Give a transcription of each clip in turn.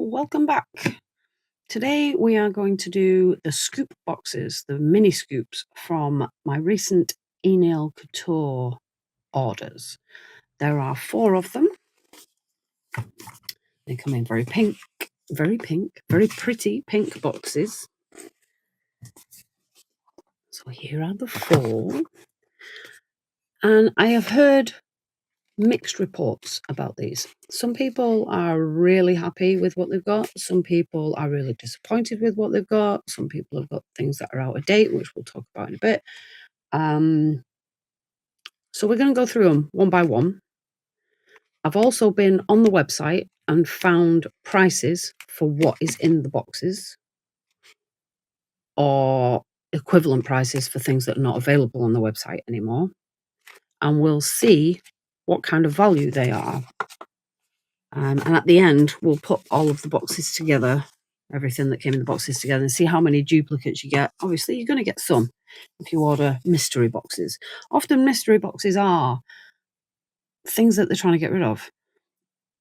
welcome back. Today we are going to do the scoop boxes, the mini scoops from my recent Enailcouture orders. There are 4 of them. They come in very pretty pink boxes. So here are the 4. And I have heard mixed reports about these. Some people are really happy with what they've got. Some people are really disappointed with what they've got. Some people have got things that are out of date, which we'll talk about in a bit. So we're going to go through them one by one. I've also been on the website and found prices for what is in the boxes, or equivalent prices for things that are not available on the website anymore. And we'll see what kind of value they are. And at the end, we'll put all of the boxes together, everything that came in the boxes together, and see how many duplicates you get. Obviously, you're going to get some if you order mystery boxes. Often mystery boxes are things that they're trying to get rid of.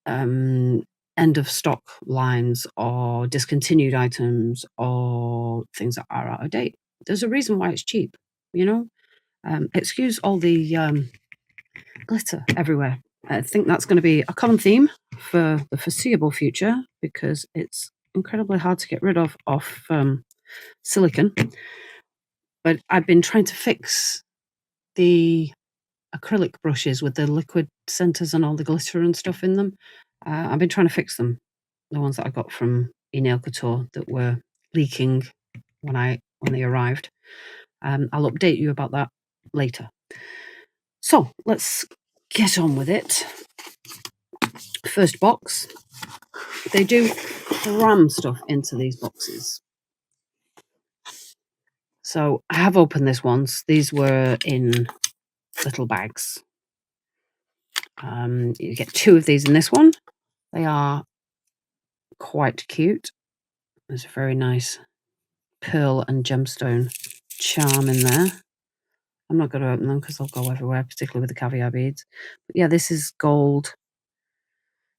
End of stock lines or discontinued items or things that are out of date. There's a reason why it's cheap, you know? Excuse all the glitter everywhere. I think that's going to be a common theme for the foreseeable future because it's incredibly hard to get rid of off silicone. But I've been trying to fix the acrylic brushes with the liquid centers and all the glitter and stuff in them. I've been trying to fix them, the ones that I got from Enailcouture that were leaking when they arrived. I'll update you about that later. So let's get on with it. First box. They do cram stuff into these boxes. So I have opened this once. These were in little bags. You get 2 of these in this one. They are quite cute. There's a very nice pearl and gemstone charm in there. I'm not going to open them because they'll go everywhere, particularly with the caviar beads. But yeah, this is gold.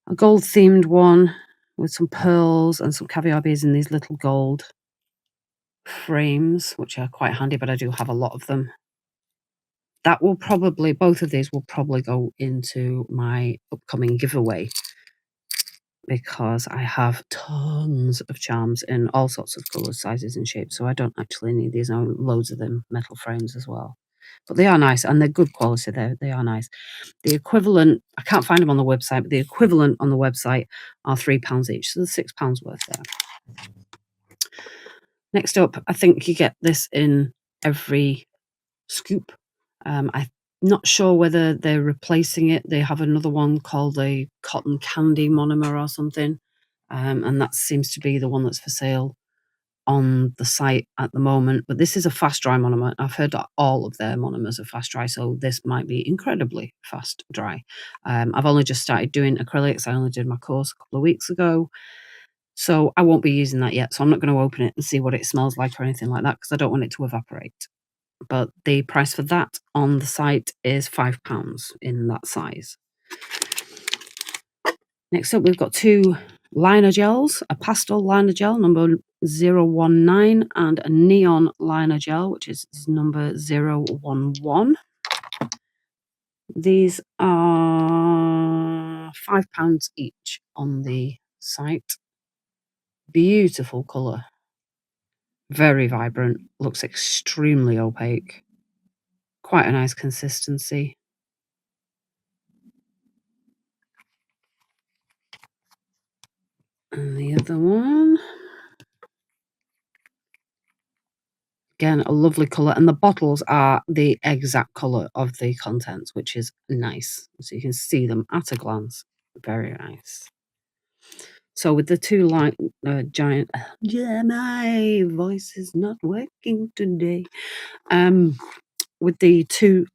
A gold themed one with some pearls and some caviar beads in these little gold frames, which are quite handy, but I do have a lot of them. That will probably, both of these will probably go into my upcoming giveaway because I have tons of charms in all sorts of colours, sizes and shapes. So I don't actually need these. I have loads of them, metal frames as well. But they are nice and they're good quality. They are nice. The equivalent, I can't find them on the website, but the equivalent on the website are £3 each. So there's £6 worth there. Next up, I think you get this in every scoop. I'm not sure whether they're replacing it. They have another one called a cotton candy monomer or something. And that seems to be the one that's for sale on the site at the moment. But this is a fast dry monomer. I've heard that all of their monomers are fast dry, so this might be incredibly fast dry. I've only just started doing acrylics. I only did my course a couple of weeks ago. So I won't be using that yet. So I'm not going to open it and see what it smells like or anything like that because I don't want it to evaporate. But the price for that on the site is £5 in that size. Next up, we've got 2 liner gels, a pastel liner gel, number 019, and a neon liner gel, which is number 011. These are £5 each on the site. Beautiful colour. Very vibrant. Looks extremely opaque. Quite a nice consistency. And the other one. Again, a lovely colour. And the bottles are the exact colour of the contents, which is nice. So you can see them at a glance. Very nice. So with the 2 giant... Yeah, my voice is not working today. With the 2...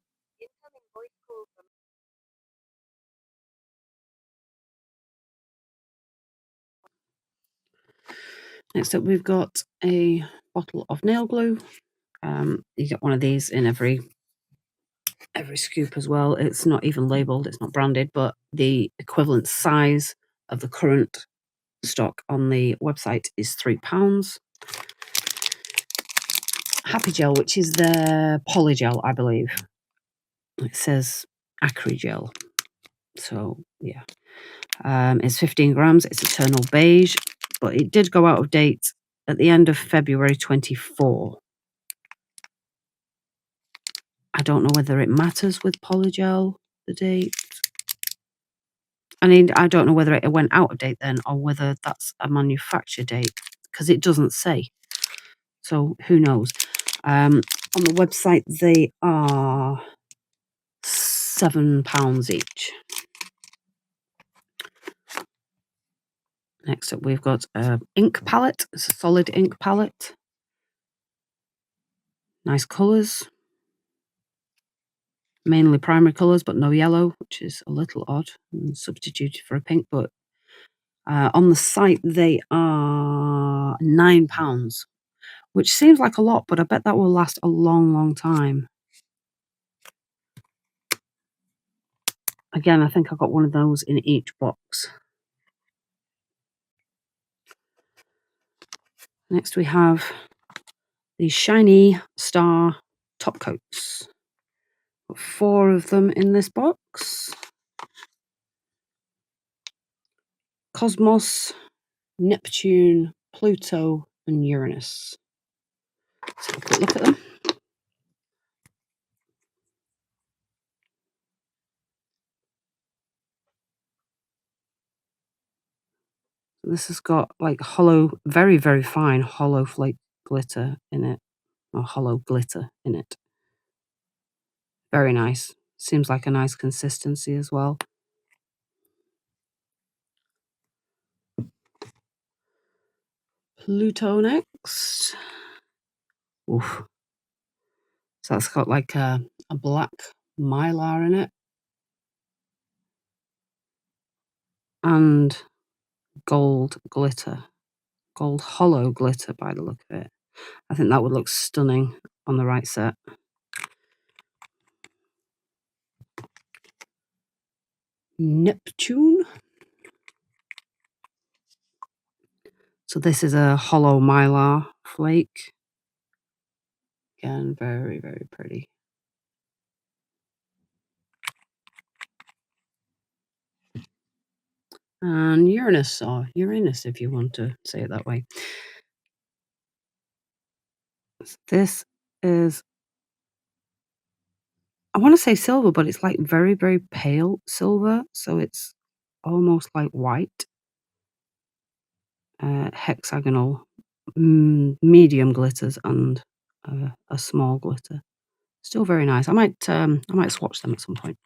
Next up, we've got a bottle of nail glue. You get one of these in every scoop as well. It's not even labelled, it's not branded, but the equivalent size of the current stock on the website is £3. Happy Gel, which is their polygel, I believe. It says Acry Gel. So, yeah. It's 15 grams. It's Eternal Beige, but it did go out of date at the end of February 24. I don't know whether it matters with polygel, the date. I mean, I don't know whether it went out of date then or whether that's a manufacture date because it doesn't say. So who knows? On the website, they are £7 each. Next up, we've got an ink palette. It's a solid ink palette. Nice colours. Mainly primary colours, but no yellow, which is a little odd and substituted for a pink. But on the site, they are £9, which seems like a lot, but I bet that will last a long, long time. Again, I think I got one of those in each box. Next, we have the Shiny Star top coats. Got 4 of them in this box. Cosmos, Neptune, Pluto, and Uranus. Let's have a quick look at them. This has got like hollow, very, very fine hollow flake glitter in it, or hollow glitter in it. Very nice. Seems like a nice consistency as well. Pluto next. Oof. So that's got like a black mylar in it. And gold glitter. Gold hollow glitter by the look of it. I think that would look stunning on the right set. Neptune. So this is a hollow mylar flake. Again, very, very pretty. And Uranus, or Uranus if you want to say it that way. This is, I want to say silver, but it's like very, very pale silver. So it's almost like white. Hexagonal, medium glitters and a small glitter. Still very nice. I might swatch them at some point.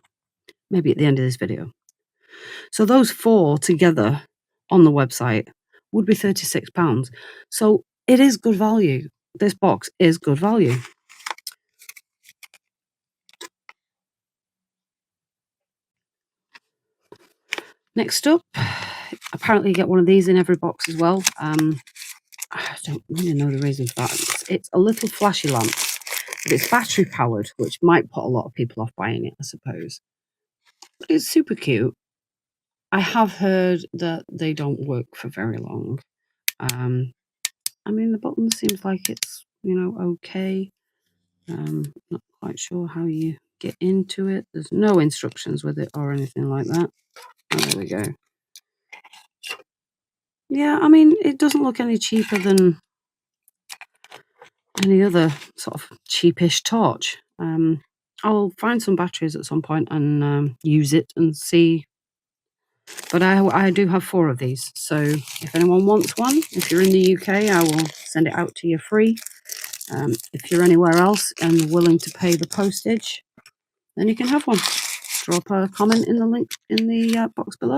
Maybe at the end of this video. So those 4 together on the website would be £36. So it is good value. This box is good value. Next up, apparently you get one of these in every box as well. I don't really know the reason for that. It's a little flashy lamp, but it's battery powered, which might put a lot of people off buying it, I suppose. But it's super cute. I have heard that they don't work for very long. I mean, the button seems like it's, okay. Not quite sure how you get into it. There's no instructions with it or anything like that. Oh, there we go. Yeah, I mean, it doesn't look any cheaper than any other sort of cheapish torch. I'll find some batteries at some point and use it and see. But I do have 4 of these, so if anyone wants one, if you're in the UK, I will send it out to you free. If you're anywhere else and willing to pay the postage, then you can have one. Drop a comment in the link in the box below.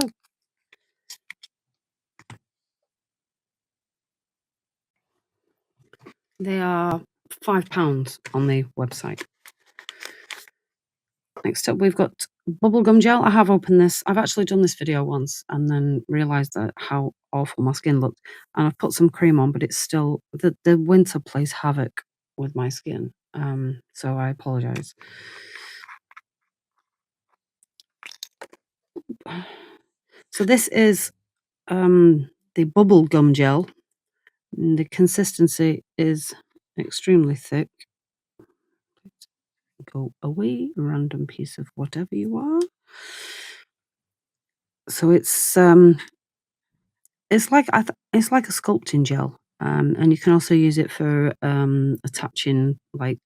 They are £5 on the website. Next up, we've got bubblegum gel. I have opened this. I've actually done this video once and then realised that how awful my skin looked. And I've put some cream on, but it's still, the winter plays havoc with my skin. So I apologise. So this is the bubble gum gel. And the consistency is extremely thick. Go away, random piece of whatever you are. So it's like it's like a sculpting gel, and you can also use it for attaching like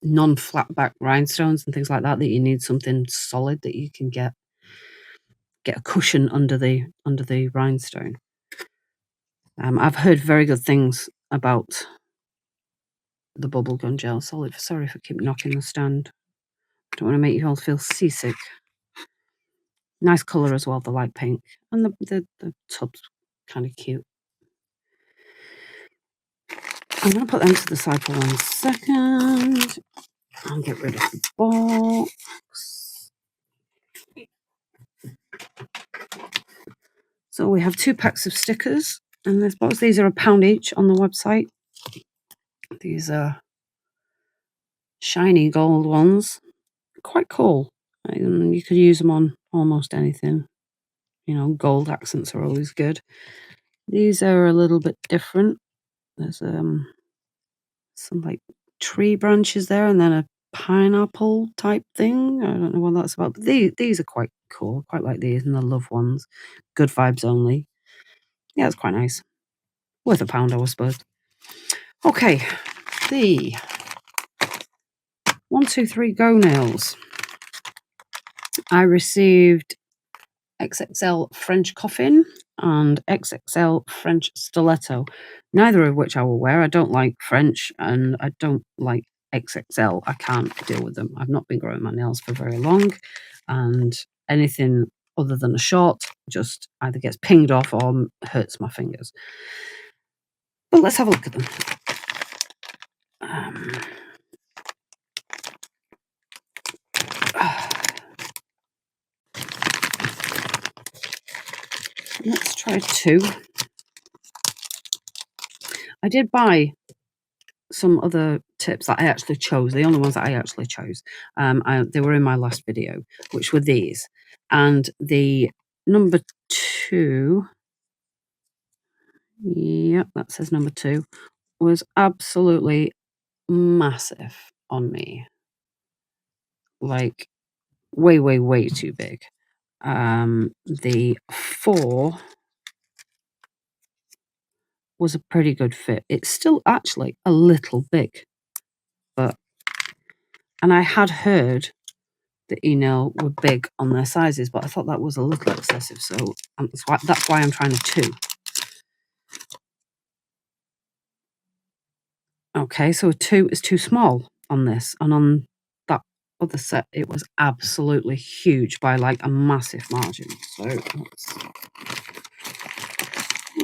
non-flat back rhinestones and things like that. That you need something solid that you can get a cushion under the rhinestone. I've heard very good things about the bubblegum gel. Sorry if I keep knocking the stand. Don't want to make you all feel seasick. Nice colour as well, the light pink, and the tub's kind of cute. I'm going to put them to the side for 1 second. I'll get rid of the box. So we have 2 packs of stickers in this box. These are £1 each on the website. These are shiny gold ones. Quite cool. You could use them on almost anything. You know, gold accents are always good. These are a little bit different. There's some like tree branches there, and then a pineapple type thing. I don't know what that's about. But these are quite cool. Quite like these, and the love ones. Good vibes only. Yeah, it's quite nice. Worth £1, I suppose. Okay, the 1, 2, 3 Go nails. I received XXL French Coffin and XXL French Stiletto, neither of which I will wear. I don't like French and I don't like XXL. I can't deal with them. I've not been growing my nails for very long, and anything other than a short just either gets pinged off or hurts my fingers. But let's have a look at them. Let's try 2. I did buy some other tips that I actually chose, the only ones that I actually chose. They were in my last video, which were these. And the number 2, yep, that says number 2, was absolutely massive on me. Like, way, way, way too big. The 4 was a pretty good fit. It's still actually a little big, but, and I had heard that Enail were big on their sizes, but I thought that was a little excessive, so that's why I'm trying a 2. Okay, so a 2 is too small on this, and on that other set, it was absolutely huge by like a massive margin. So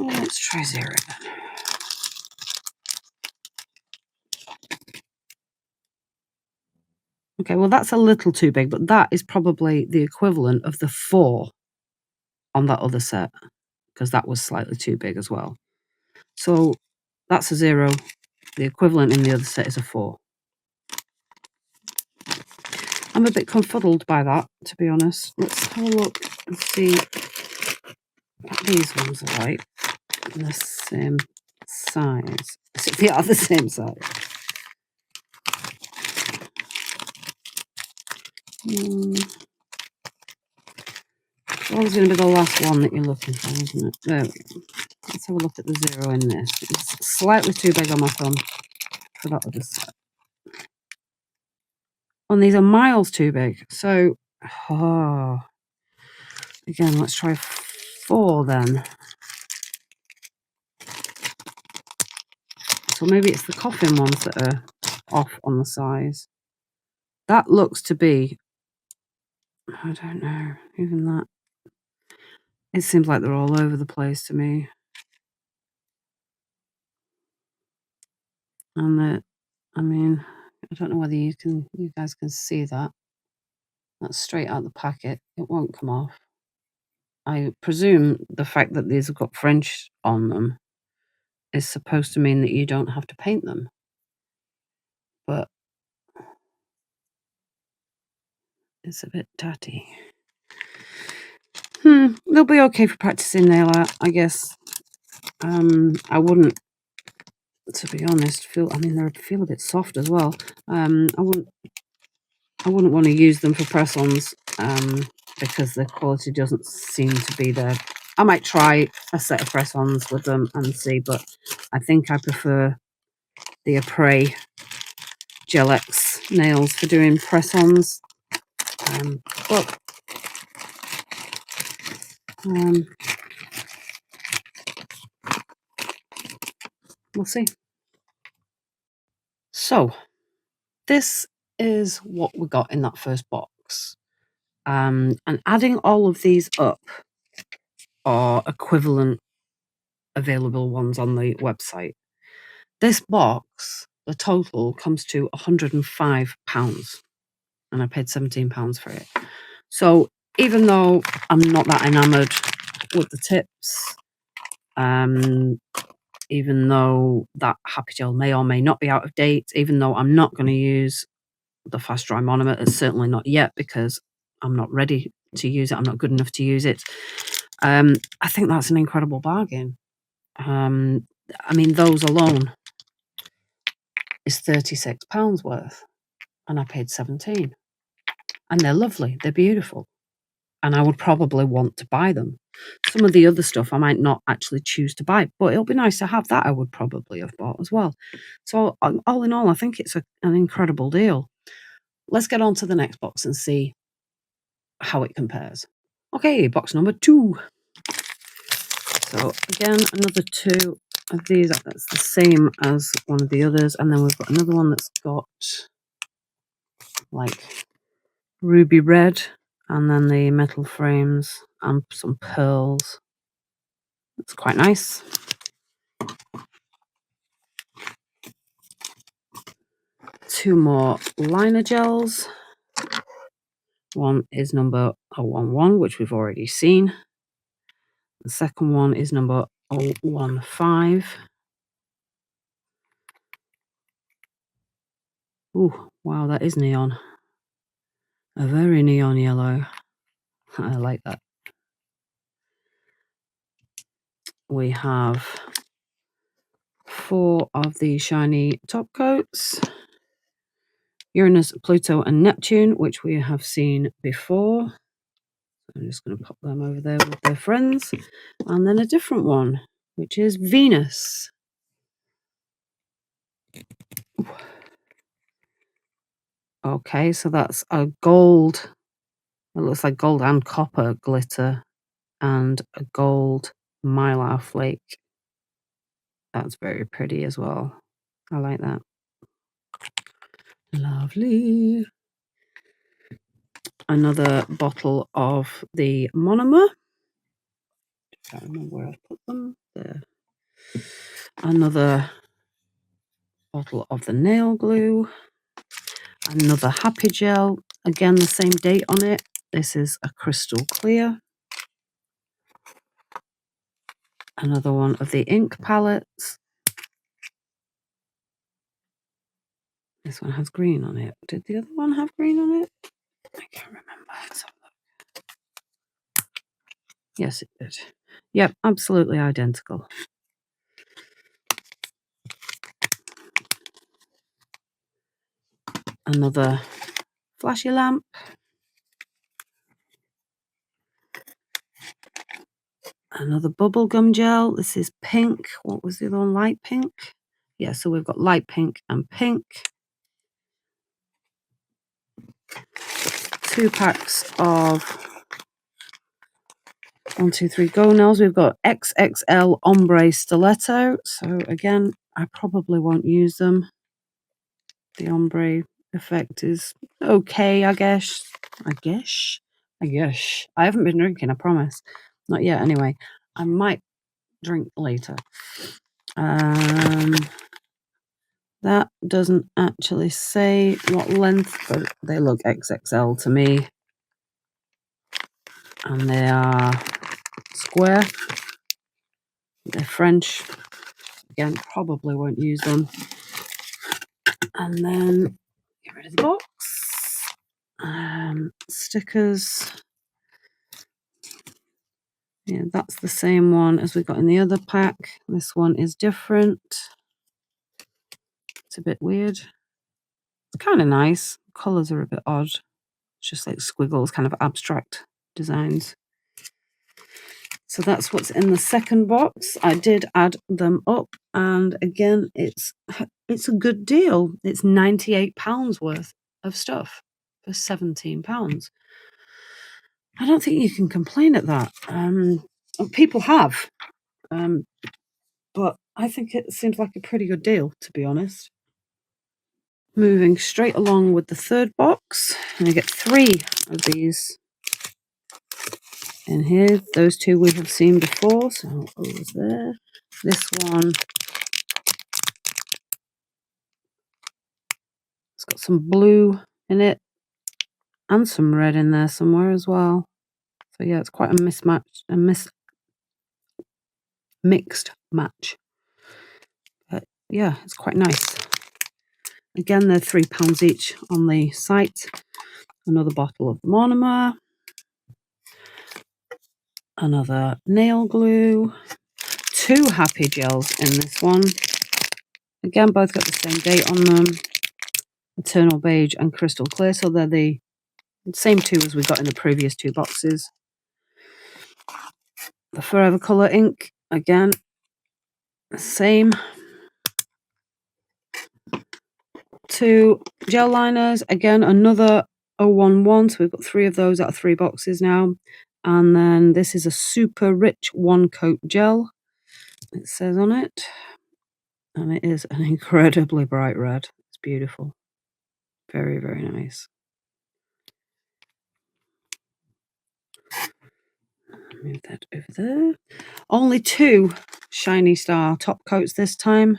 let's try 0 then. Okay, well, that's a little too big, but that is probably the equivalent of the 4 on that other set, because that was slightly too big as well. So that's a 0. The equivalent in the other set is a 4. I'm a bit confuddled by that, to be honest. Let's have a look and see what these ones are like. The same size. They are the same size. It's always going to be the last one that you're looking for, isn't it? There we go. Let's have a look at the 0 in this. It's slightly too big on my thumb for that other set. And these are miles too big. So, again, let's try 4 then. So maybe it's the coffin ones that are off on the size. That looks to be, I don't know, even that. It seems like they're all over the place to me. And I mean, I don't know whether you guys can see that. That's straight out the packet. It won't come off. I presume the fact that these have got French on them is supposed to mean that you don't have to paint them. But it's a bit tatty. They'll be okay for practicing nail art, I guess. I wouldn't, to be honest, I mean, they feel a bit soft as well. I wouldn't want to use them for press-ons because the quality doesn't seem to be there. I might try a set of press-ons with them and see, but I think I prefer the Apres Gel X nails for doing press-ons. But we'll see. So this is what we got in that first box. And adding all of these up are equivalent available ones on the website. This box, the total comes to £105, and I paid £17 for it. So even though I'm not that enamoured with the tips, even though that Happy Gel may or may not be out of date, even though I'm not going to use the fast dry monomer, it's certainly not yet because I'm not ready to use it. I'm not good enough to use it. I think that's an incredible bargain. I mean, those alone is £36 worth, and I paid 17. And they're lovely. They're beautiful. And I would probably want to buy them. Some of the other stuff I might not actually choose to buy, but it'll be nice to have that. I would probably have bought as well. So all in all, I think it's an incredible deal. Let's get on to the next box and see how it compares. Okay, box number 2. So again, another 2 of these. That's the same as one of the others. And then we've got another one that's got like ruby red, and then the metal frames and some pearls. It's quite nice. Two more liner gels. One is number 011, which we've already seen. The second one is number 015. Oh, wow, that is neon. A very neon yellow. I like that. We have 4 of the shiny top coats. Uranus, Pluto, and Neptune, which we have seen before. I'm just going to pop them over there with their friends. And then a different one, which is Venus. Okay, so that's a gold. It looks like gold and copper glitter and a gold mylar flake. That's very pretty as well. I like that. Lovely. Another bottle of the monomer. I don't remember where I put them. There. Another bottle of the nail glue. Another Happy Gel. Again, the same date on it. This is a crystal clear. Another one of the ink palettes. This one has green on it. Did the other one have green on it? I can't remember. Let's have a look. Yes, it did. Yep, absolutely identical. Another flashy lamp. Another bubblegum gel. This is pink. What was the other one? Light pink? Yeah, so we've got light pink and pink. 2 packs of 1, 2, 3 go nails. We've got XXL ombre stiletto. So again, I probably won't use them. The ombre effect is okay, I guess. I haven't been drinking, I promise. Not yet, anyway. I might drink later. That doesn't actually say what length, but they look XXL to me. And they are square. They're French. Again, probably won't use them. And then get rid of the box. Stickers. Yeah, that's the same one as we got in the other pack. This one is different. It's a bit weird. It's kind of nice. Colours are a bit odd. It's just like squiggles, kind of abstract designs. So that's what's in the second box. I did add them up, and again, it's a good deal. It's £98 worth of stuff for £17. I don't think you can complain at that. People have, but I think it seems like a pretty good deal, to be honest. Moving straight along with the third box, and I get 3 of these in here. Those 2 we have seen before, so over there. This one, it's got some blue in it and some red in there somewhere as well. So yeah, it's quite a mixed match. But yeah, it's quite nice. Again, they're £3 each on the site. Another bottle of monomer. Another nail glue. 2 happy gels in this one. Again, both got the same date on them. Eternal beige and crystal clear. So they're the same 2 as we got in the previous 2 boxes. The Forever Colour ink, again, same. 2 gel liners, again, another 011. So we've got 3 of those out of 3 boxes now. And then this is a super rich 1-coat gel, it says on it. And it is an incredibly bright red. It's beautiful. Very, very nice. Move that over there. Only 2 Shiny Star top coats this time.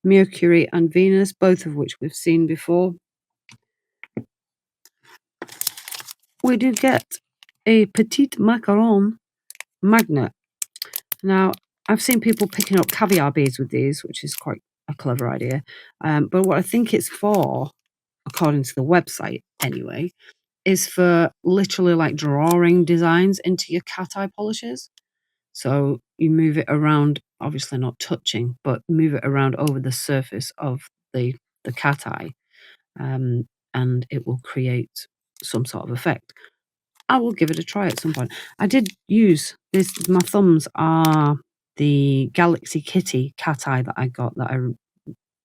Mercury and Venus, both of which we've seen before. We do get a Petite Macaron magnet. Now, I've seen people picking up caviar beads with these, which is quite a clever idea. But what I think it's for, according to the website anyway, is for literally like drawing designs into your cat eye polishes. So you move it around, obviously not touching, but move it around over the surface of the cat eye, and it will create some sort of effect. I will give it a try at some point. I did use this. My thumbs are the Galaxy Kitty cat eye that I got, that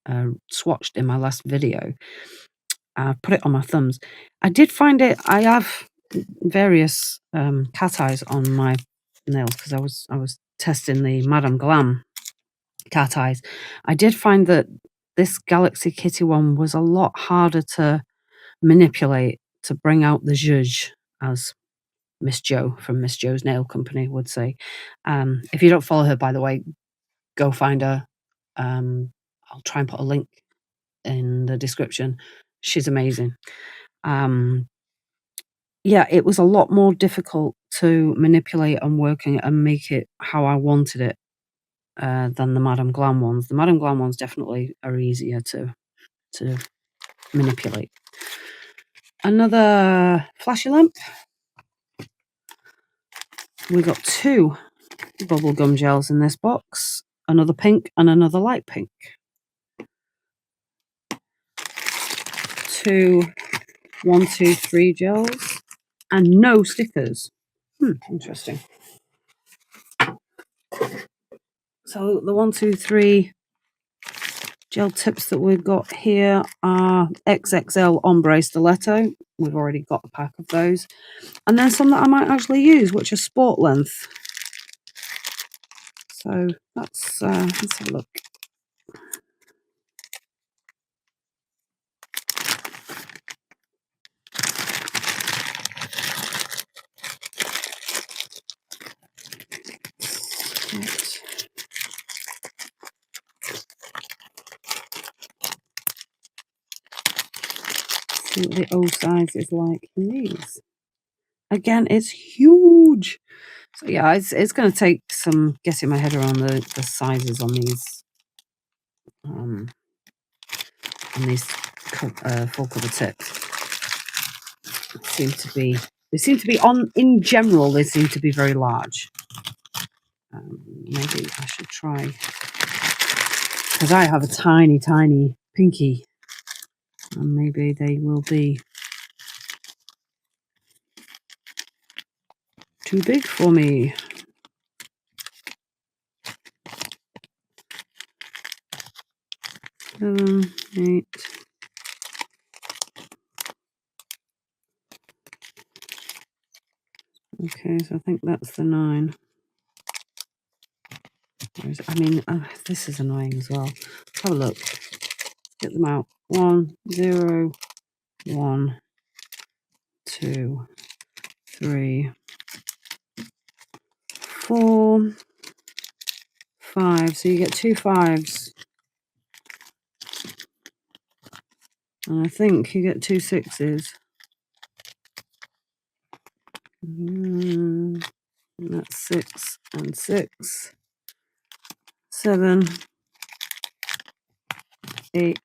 I swatched in my last video. I put it on my thumbs. I did find it. I have various cat eyes on my nails because I was testing the Madame Glam cat eyes. I did find that this Galaxy Kitty one was a lot harder to manipulate to bring out the zhuzh, as Miss Jo from Miss Jo's Nail Company would say. If you don't follow her, by the way, go find her. I'll try and put a link in the description. She's amazing. Yeah, it was a lot more difficult to manipulate and working and make it how I wanted it than the Madame Glam ones. The Madame Glam ones definitely are easier to manipulate. Another flashy lamp. We got 2 bubblegum gels in this box. Another pink and another light pink. 2 1, 2, 3 gels. And no stickers. Interesting. So the 1, 2, 3 gel tips that we've got here are XXL Ombre Stiletto. We've already got a pack of those. And then some that I might actually use, which are sport length. So let's have a look. See what the O size is like in these. Again, it's huge. So yeah, it's going to take some getting my head around the sizes on these full cover tips. They seem to be on, in general, they seem to be very large. Maybe I should try, because I have a tiny, tiny pinky, and maybe they will be too big for me. 7, 8. Okay, so I think that's the 9. I mean, this is annoying as well. Let's have a look. Get them out. 1, 0, 1, 2, 3, 4, 5. So you get 2 5s. And I think you get 2 6s. That's 6 and 6. 7, 8,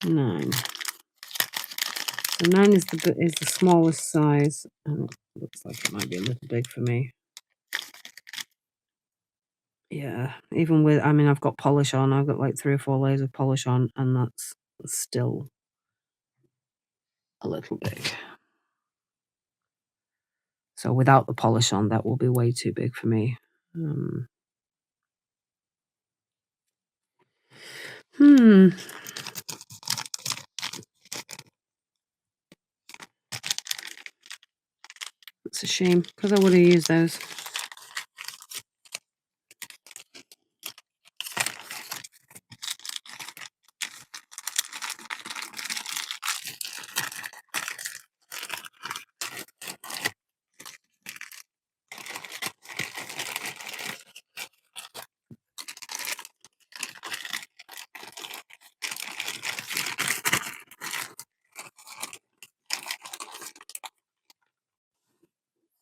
9. So 9 is the smallest size, and it looks like it might be a little big for me. Yeah, even with, I mean, I've got polish on. I've got like 3 or 4 layers of polish on, and that's still a little big. So without the polish on, that will be way too big for me. It's a shame, because I would have used those.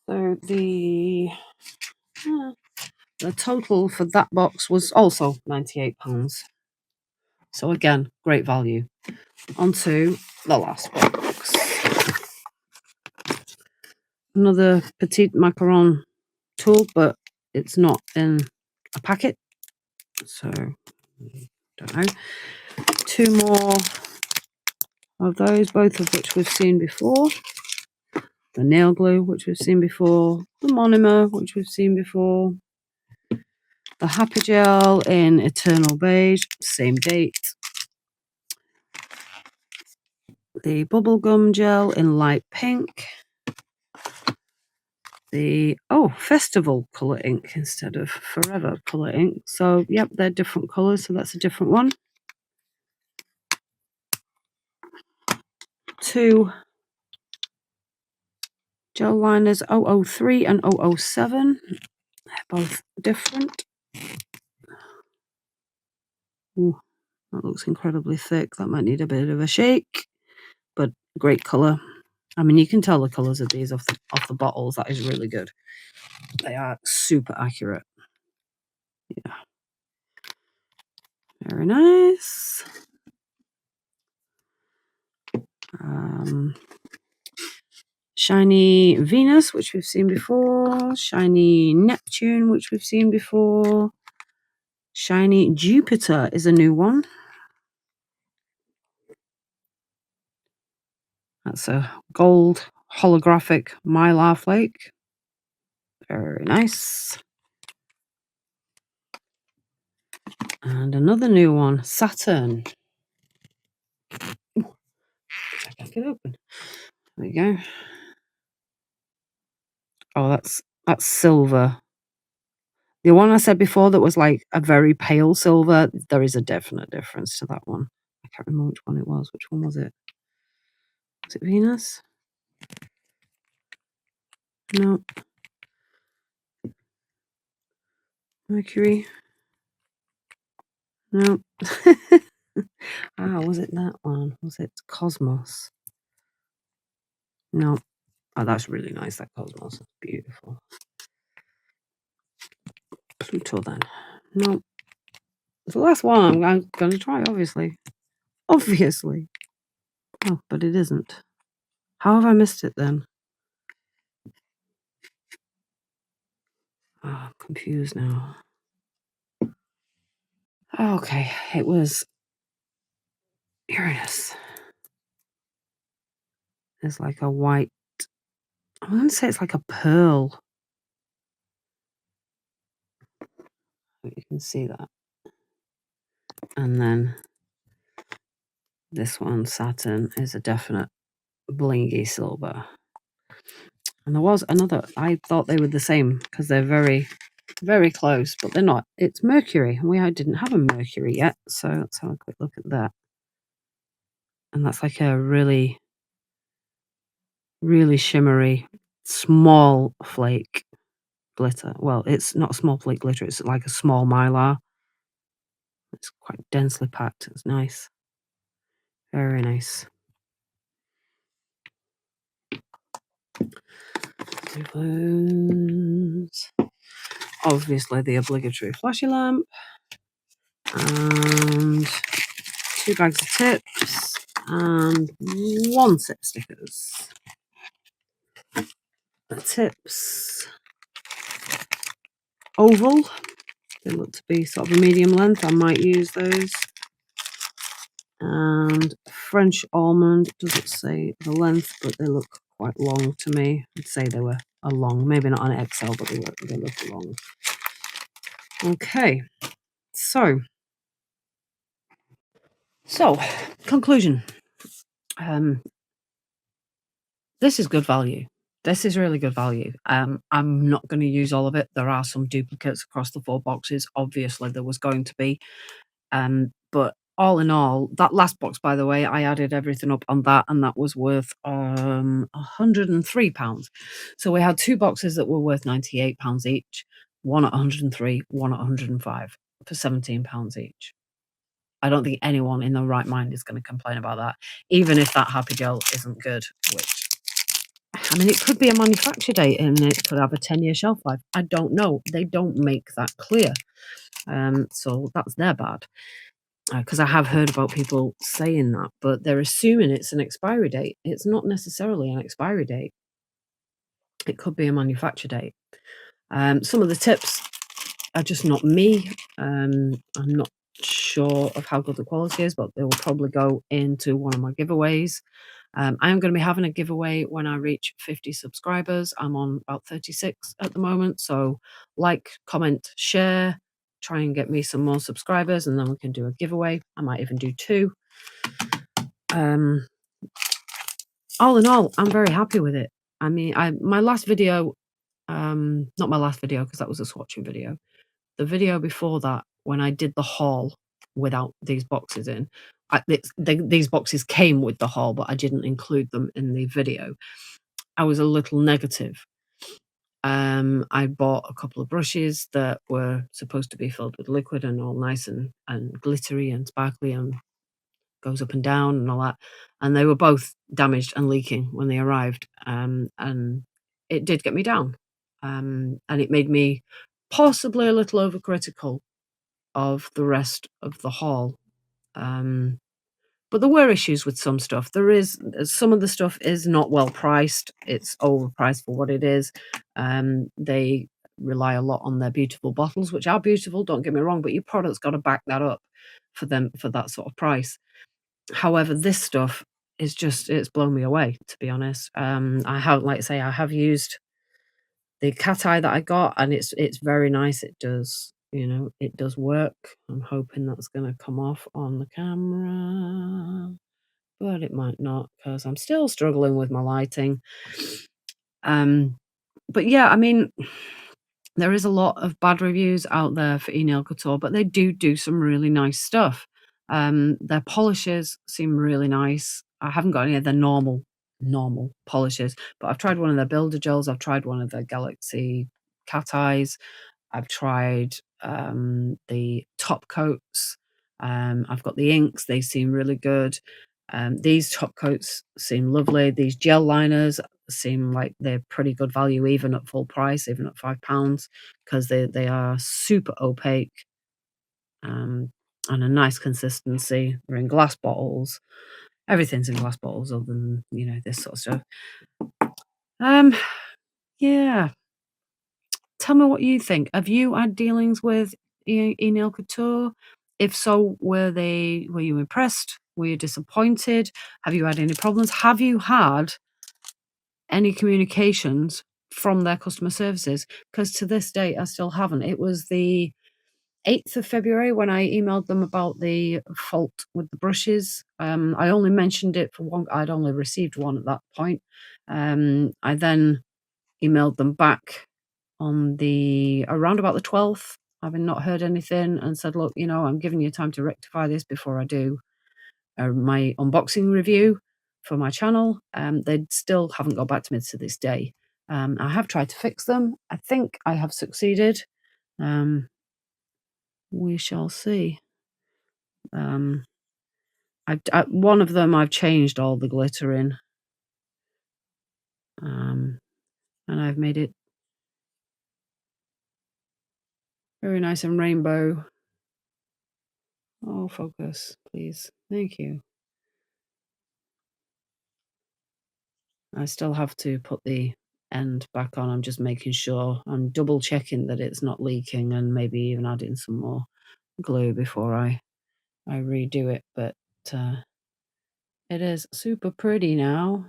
So the total for that box was also £98. So again, great value. On to the last box. Another petite macaron tool, but it's not in a packet. So, don't know. 2 more of those, both of which we've seen before. The nail glue, which we've seen before. The monomer, which we've seen before. The Happy Gel in Eternal Beige, same date. The Bubblegum Gel in Light Pink. The, Festival Colour Ink instead of Forever Colour Ink. So, yep, they're different colours, so that's a different one. 2 gel liners, 003 and 007. They're both different. Ooh, that looks incredibly thick. That might need a bit of a shake, but great colour. I mean, you can tell the colours of these off the bottles. That is really good. They are super accurate. Yeah. Very nice. Shiny Venus, which we've seen before. Shiny Neptune, which we've seen before. Shiny Jupiter is a new one. That's a gold holographic mylar flake. Very nice. And another new one, Saturn. Ooh, I can get open. There we go. Oh, that's silver. The one I said before that was like a very pale silver, there is a definite difference to that one. I can't remember which one it was. Which one was it? Was it Venus? No. Mercury? No. Was it that one? Was it Cosmos? No. Oh, that's really nice, that Cosmos. It's beautiful. Pluto then. No. It's the last one I'm going to try, obviously. Obviously. Oh, but it isn't. How have I missed it then? confused now. Okay, it was Uranus. It's like a white, I want to say it's like a pearl. You can see that. And then this one, Saturn, is a definite blingy silver. And there was another, I thought they were the same because they're very, very close, but they're not. It's Mercury. I didn't have a Mercury yet, so let's have a quick look at that. And that's like a really, really shimmery, small flake glitter. Well, it's not a small flake glitter, it's like a small mylar. It's quite densely packed. It's nice. Very nice. Obviously the obligatory flashy lamp. And 2 bags of tips. And 1 set of stickers. The tips. Oval. They look to be sort of a medium length. I might use those. And French almond. Doesn't say the length, but they look quite long to me. I'd say they were a long. Maybe not an XL, but they look long. Okay. So conclusion. This is good value. This is really good value. I'm not going to use all of it. There are some duplicates across the 4 boxes. Obviously, there was going to be. But all in all, that last box, by the way, I added everything up on that, and that was worth £103. So we had 2 boxes that were worth £98 each, one at 103, one at 105 for £17 each. I don't think anyone in their right mind is going to complain about that, even if that Happy Gel isn't good, which, I mean, it could be a manufacture date and it could have a 10-year shelf life. I don't know. They don't make that clear. So that's their bad. Because I have heard about people saying that, but they're assuming it's an expiry date. It's not necessarily an expiry date. It could be a manufacture date. Some of the tips are just not me. I'm not sure of how good the quality is, but they will probably go into one of my giveaways. I am going to be having a giveaway when I reach 50 subscribers. I'm on about 36 at the moment. So like, comment, share, try and get me some more subscribers, and then we can do a giveaway. I might even do 2. All in all, I'm very happy with it. I mean, my last video, not my last video because that was a swatching video. The video before that, when I did the haul without these boxes in, these boxes came with the haul, but I didn't include them in the video. I was a little negative. I bought a couple of brushes that were supposed to be filled with liquid and all nice and glittery and sparkly and goes up and down and all that. And they were both damaged and leaking when they arrived. And it did get me down. And it made me possibly a little overcritical of the rest of the haul. But there were issues with some stuff. Some of the stuff is not well priced. It's overpriced for what it is. They rely a lot on their beautiful bottles, which are beautiful, don't get me wrong, but your product's got to back that up for that sort of price. However, this stuff is just, it's blown me away, to be honest. I have used the cat eye that I got, and it's very nice. It does, it does work. I'm hoping that's going to come off on the camera, but it might not because I'm still struggling with my lighting. But yeah, I mean, there is a lot of bad reviews out there for Enailcouture, but they do some really nice stuff. Their polishes seem really nice. I haven't got any of their normal polishes, but I've tried one of their builder gels. I've tried one of their Galaxy cat eyes. I've tried the top coats. I've got the inks. They seem really good. These top coats seem lovely. These gel liners seem like they're pretty good value, even at full price, even at £5, because they are super opaque and a nice consistency. They're in glass bottles. Everything's in glass bottles other than, this sort of stuff. Yeah. Tell me what you think. Have you had dealings with Enailcouture? If so, were you impressed? Were you disappointed? Have you had any problems? Have you had any communications from their customer services? Because to this day, I still haven't. It was the 8th of February when I emailed them about the fault with the brushes. I only mentioned it for one. I'd only received one at that point. I then emailed them back on around about the 12th, having not heard anything, and said, "Look, I'm giving you time to rectify this before I do my unboxing review for my channel." They still haven't got back to me to this day. I have tried to fix them. I think I have succeeded. Um, we shall see. Um, one of them I've changed all the glitter in, and I've made it very nice and rainbow. Oh, focus, please. Thank you. I still have to put the end back on. I'm just making sure. I'm double checking that it's not leaking and maybe even adding some more glue before I redo it. But it is super pretty now.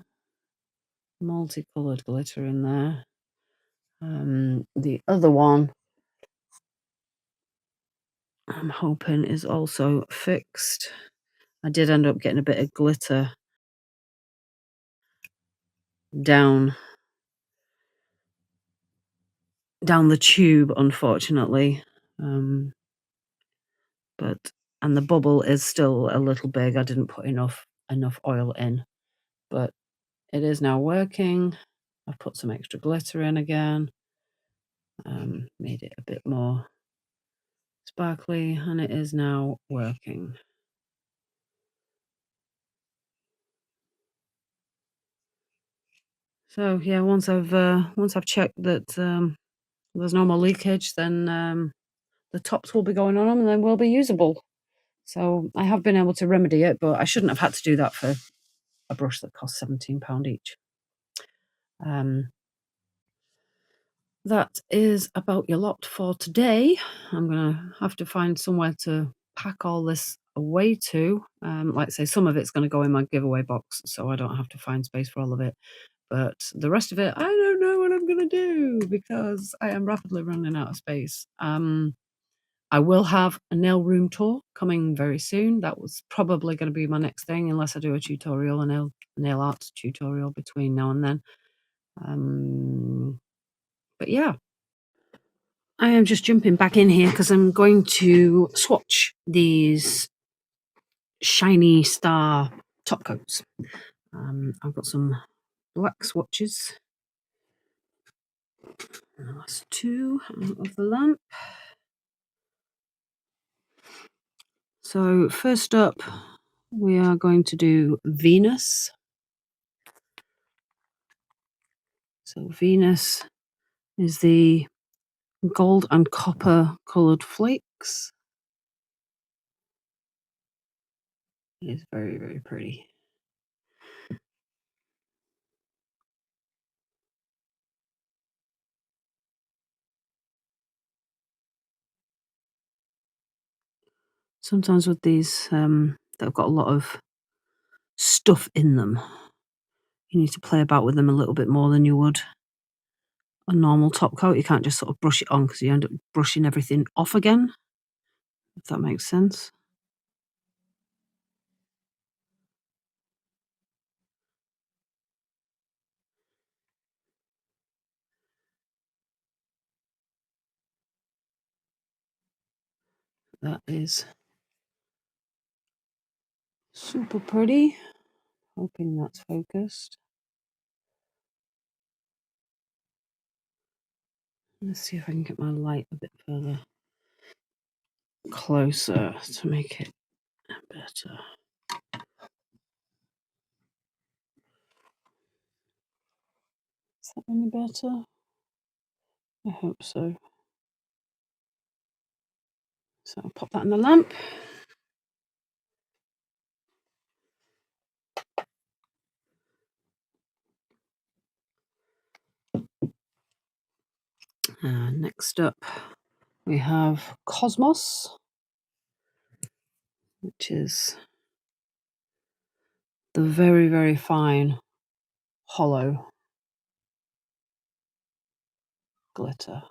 Multicolored glitter in there. The other one I'm hoping is also fixed. I did end up getting a bit of glitter down the tube, unfortunately. But and the bubble is still a little big. I didn't put enough oil in, but it is now working. I've put some extra glitter in again, made it a bit more sparkly, and it is now working. So yeah, once I've checked that there's no more leakage, then the tops will be going on them, and then will be usable. So I have been able to remedy it, but I shouldn't have had to do that for a brush that costs £17 each. That is about your lot for today. I'm gonna have to find somewhere to pack all this away to. Like I say, some of it's gonna go in my giveaway box, so I don't have to find space for all of it. But the rest of it, I don't know what I'm gonna do because I am rapidly running out of space. I will have a nail room tour coming very soon. That was probably going to be my next thing, unless I do a tutorial, a nail art tutorial between now and then. But yeah, I am just jumping back in here because I'm going to swatch these shiny star top coats. I've got some black swatches. That's two out of the lamp. So first up, we are going to do Venus. So Venus is the gold and copper coloured flakes. It's very, very pretty. Sometimes with these, they've got a lot of stuff in them. You need to play about with them a little bit more than you would a normal top coat. You can't just sort of brush it on because you end up brushing everything off again, if that makes sense. That is super pretty. Hoping that's focused. Let's see if I can get my light a bit further closer to make it better. Is that any better? I hope so. So I'll pop that in the lamp. Next up, we have Cosmos, which is the very, very fine hollow glitter.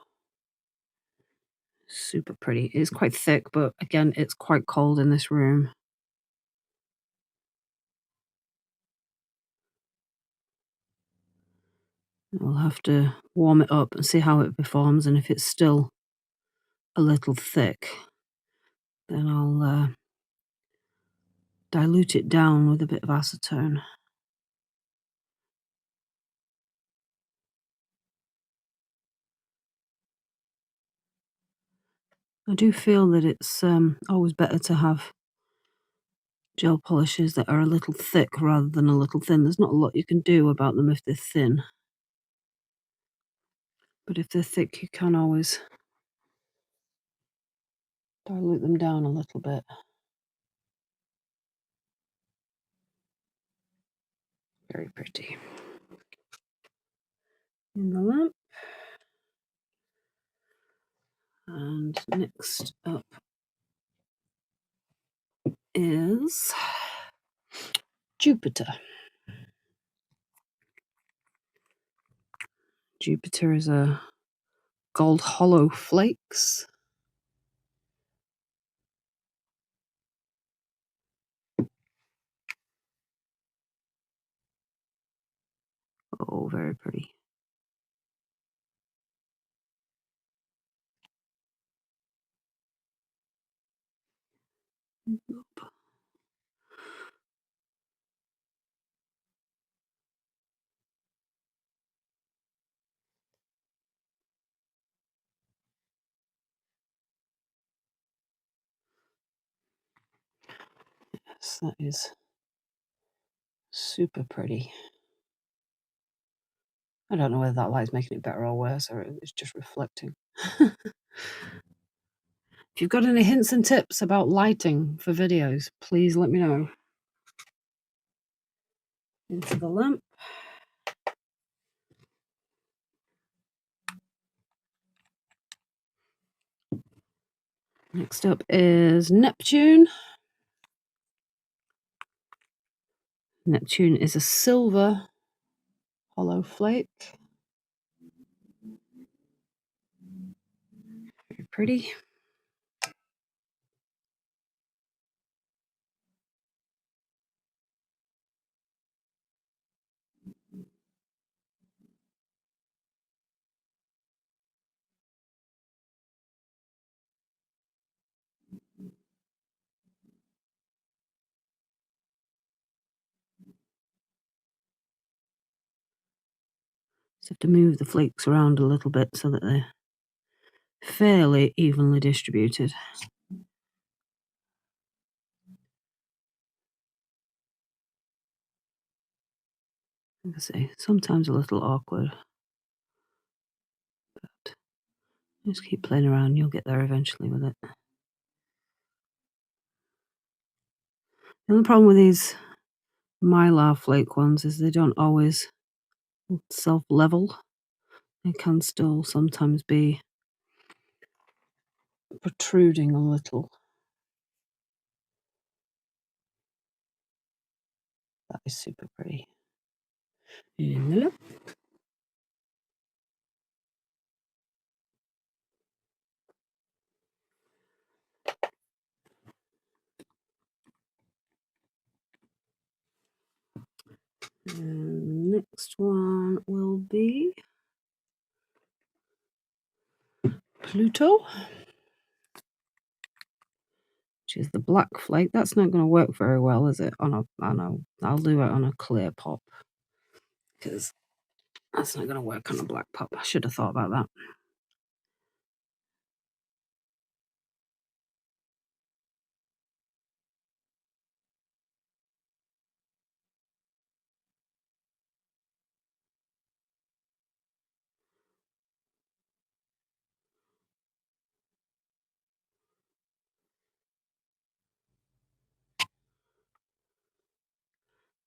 Super pretty. It's quite thick, but again, it's quite cold in this room. We'll have to warm it up and see how it performs, and if it's still a little thick, then I'll dilute it down with a bit of acetone. I do feel that it's always better to have gel polishes that are a little thick rather than a little thin. There's not a lot you can do about them if they're thin. But if they're thick, you can always dilute them down a little bit. Very pretty. In the lamp. And next up is Jupiter. Jupiter is a gold hollow flakes. Oh, very pretty. Yes, that is super pretty. I don't know whether that light's making it better or worse, or it's just reflecting. If you've got any hints and tips about lighting for videos, please let me know. Into the lamp. Next up is Neptune. Neptune is a silver hollow flake. Very pretty. Just have to move the flakes around a little bit so that they're fairly evenly distributed. Like I say, sometimes a little awkward, but just keep playing around, you'll get there eventually with it. The only problem with these mylar flake ones is they don't always self-level. They can still sometimes be protruding a little. That is super pretty. In the lamp. And next one will be Pluto, which is the black flake. That's not going to work very well, is it? I'll do it on a clear pop because that's not going to work on a black pop. I should have thought about that.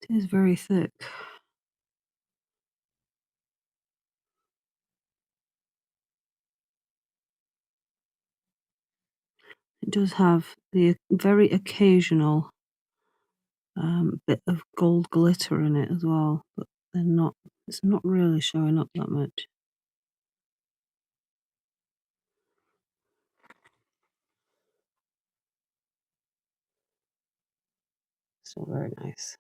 It is very thick. It does have the very occasional bit of gold glitter in it as well, but they're not. It's not really showing up that much. Still very nice.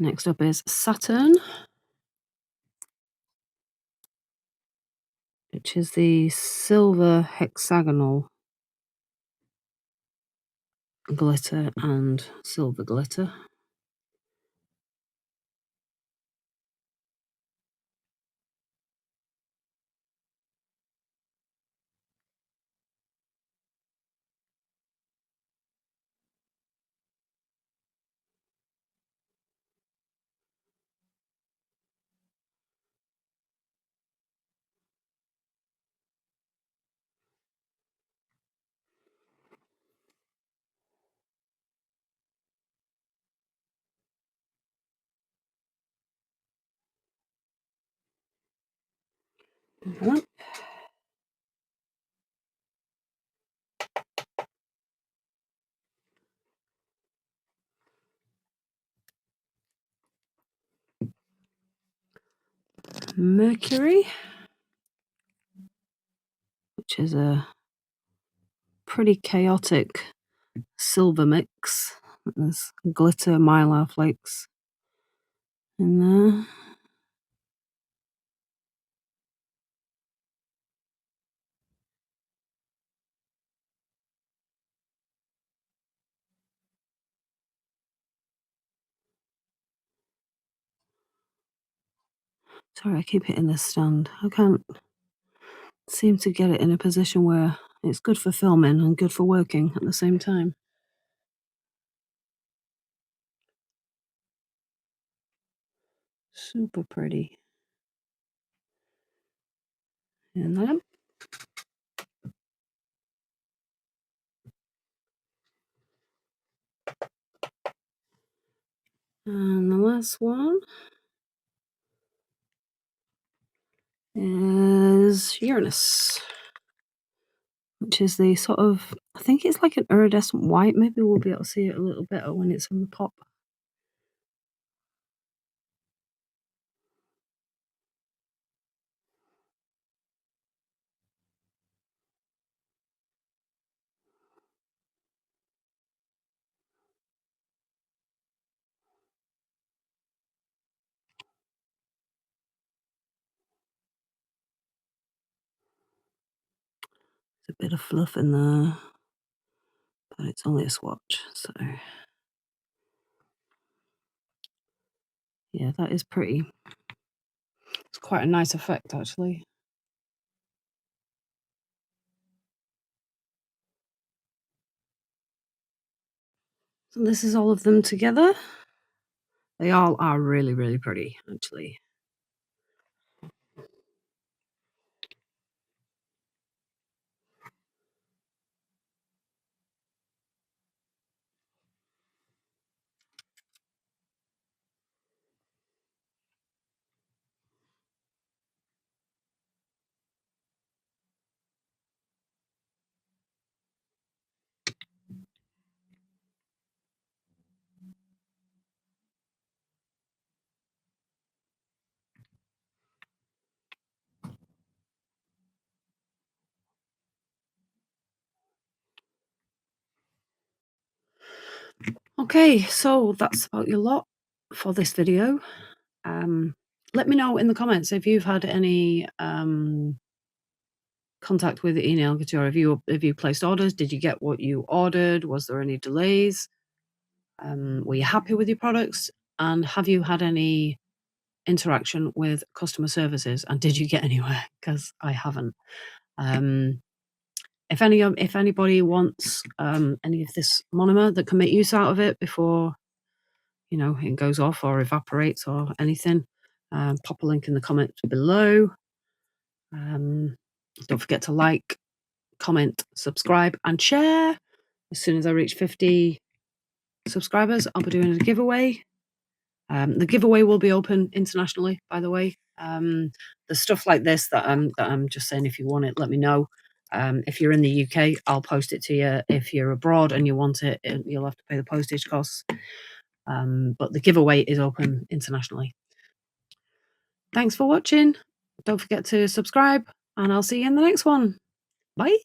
Next up is Saturn, which is the silver hexagonal glitter and silver glitter. Mercury, which is a pretty chaotic silver mix. There's glitter mylar flakes in there. Sorry, I keep hitting this stand. I can't seem to get it in a position where it's good for filming and good for working at the same time. Super pretty. And then and the last one is Uranus, which is the sort of, I think it's like an iridescent white. Maybe we'll be able to see it a little better when it's in the pop. There's a bit of fluff in there, but it's only a swatch, so yeah, that is pretty. It's quite a nice effect, actually. So this is all of them together. They all are really, really pretty, actually. Okay, so that's about your lot for this video. Let me know in the comments if you've had any contact with Enailcouture. Have you placed orders? Did you get what you ordered? Was there any delays? Were you happy with your products? And have you had any interaction with customer services? And did you get anywhere? Because I haven't. If anybody wants any of this monomer that can make use out of it before it goes off or evaporates or anything, pop a link in the comments below. Don't forget to like, comment, subscribe, and share. As soon as I reach 50 subscribers, I'll be doing a giveaway. The giveaway will be open internationally, by the way. There's stuff like this that I'm just saying, if you want it, let me know. If you're in the UK, I'll post it to you. If you're abroad and you want it, you'll have to pay the postage costs. But the giveaway is open internationally. Thanks for watching. Don't forget to subscribe, and I'll see you in the next one. Bye.